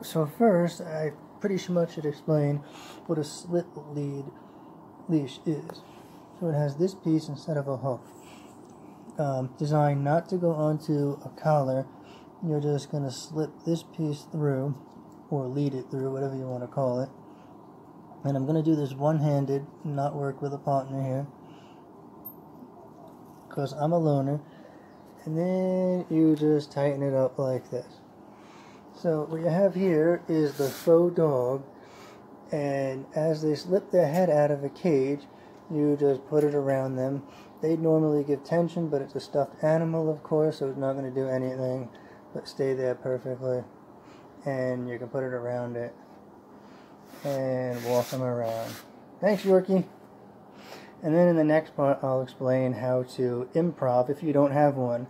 So first, I pretty much should explain what a slip lead leash is. So it has this piece instead of a hook, designed not to go onto a collar. You're just going to slip this piece through, or lead it through, whatever you want to call it. And I'm going to do this one-handed, not work with a partner here, because I'm a loner. And then you just tighten it up like this. So what you have here is the faux dog, and as they slip their head out of a cage, you just put it around them. They normally give tension, but it's a stuffed animal, of course, so it's not going to do anything but stay there perfectly. And you can put it around it and walk them around. Thanks, Yorkie. And then in the next part, I'll explain how to improv if you don't have one.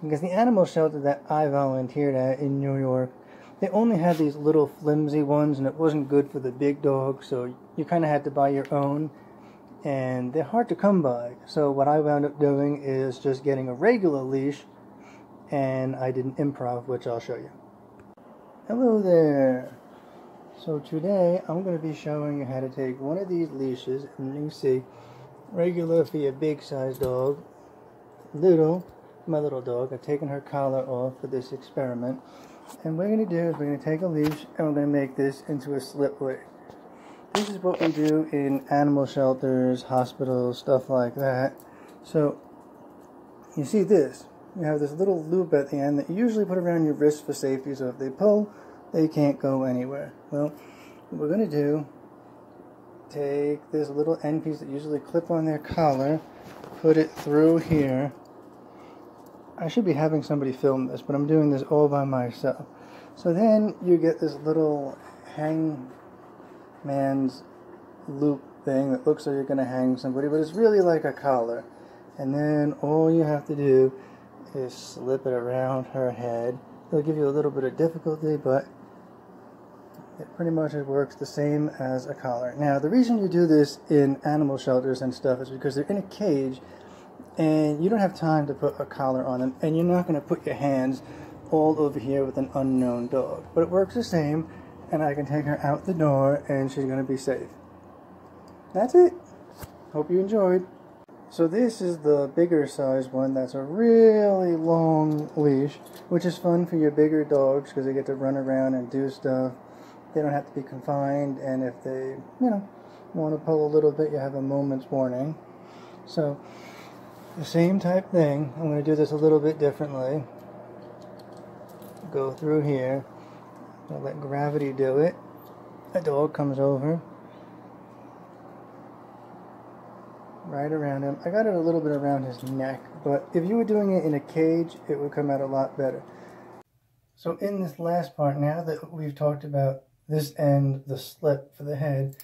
Because the animal shelter that I volunteered at in New York, they only had these little flimsy ones, and it wasn't good for the big dogs, so you kind of had to buy your own, and they're hard to come by. So what I wound up doing is just getting a regular leash, and I did an improv, which I'll show you. Hello there! So today I'm going to be showing you how to take one of these leashes, and you can see, regular for your big size dog, little, my little dog. I've taken her collar off for this experiment. And what we're going to do is we're going to take a leash and we're going to make this into a sliplead. This is what we do in animal shelters, hospitals, stuff like that. So, you see this. You have this little loop at the end that you usually put around your wrist for safety, so if they pull, they can't go anywhere. Well, what we're going to do, take this little end piece that usually clip on their collar, put it through here. I should be having somebody film this, but I'm doing this all by myself. So then you get this little hangman's loop thing that looks like you're going to hang somebody, but it's really like a collar. And then all you have to do is slip it around her head. It'll give you a little bit of difficulty, but it pretty much works the same as a collar. Now, the reason you do this in animal shelters and stuff is because they're in a cage, and you don't have time to put a collar on them, and you're not going to put your hands all over here with an unknown dog. But it works the same, and I can take her out the door, and she's going to be safe. That's it. Hope you enjoyed. So this is the bigger size one. That's a really long leash, which is fun for your bigger dogs because they get to run around and do stuff. They don't have to be confined, and if they, want to pull a little bit, you have a moment's warning. So the same type thing. I'm going to do this a little bit differently. Go through here. I'll let gravity do it. The dog comes over. Right around him. I got it a little bit around his neck, but if you were doing it in a cage, it would come out a lot better. So in this last part, now that we've talked about this end, the slip for the head,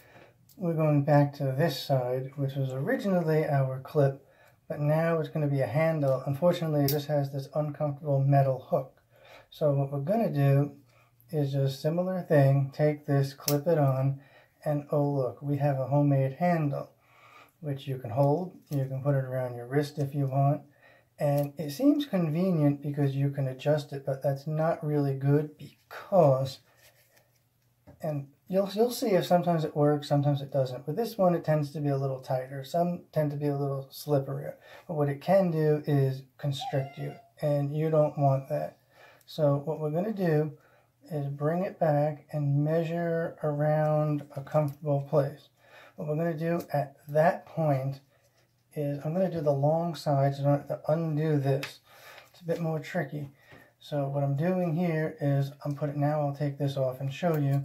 we're going back to this side, which was originally our clip, but now it's going to be a handle. Unfortunately, this has this uncomfortable metal hook. So what we're going to do is just similar thing, take this, clip it on, and oh look, we have a homemade handle, which you can hold. You can put it around your wrist if you want. And it seems convenient because you can adjust it, but that's not really good because, and you'll see if sometimes it works, sometimes it doesn't. With this one, it tends to be a little tighter. Some tend to be a little slipperier. But what it can do is constrict you, and you don't want that. So what we're going to do is bring it back and measure around a comfortable place. What we're going to do at that point is I'm going to do the long side, so I don't have to undo this. It's a bit more tricky. So what I'm doing here is now I'll take this off and show you.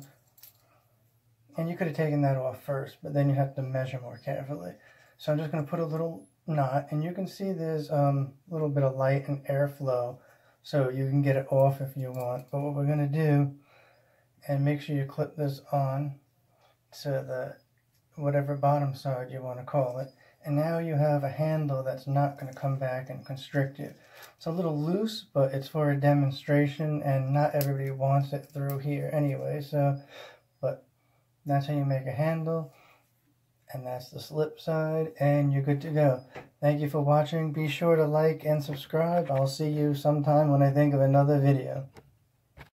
And you could have taken that off first, but then you have to measure more carefully. So I'm just going to put a little knot, and you can see there's a little bit of light and airflow, so you can get it off if you want. But what we're going to do, and make sure you clip this on to the whatever bottom side you want to call it, and now you have a handle that's not going to come back and constrict you. It's a little loose, but it's for a demonstration, and not everybody wants it through here anyway, but that's how you make a handle, and that's the slip side, and you're good to go. Thank you for watching. Be sure to like and subscribe. I'll see you sometime when I think of another video.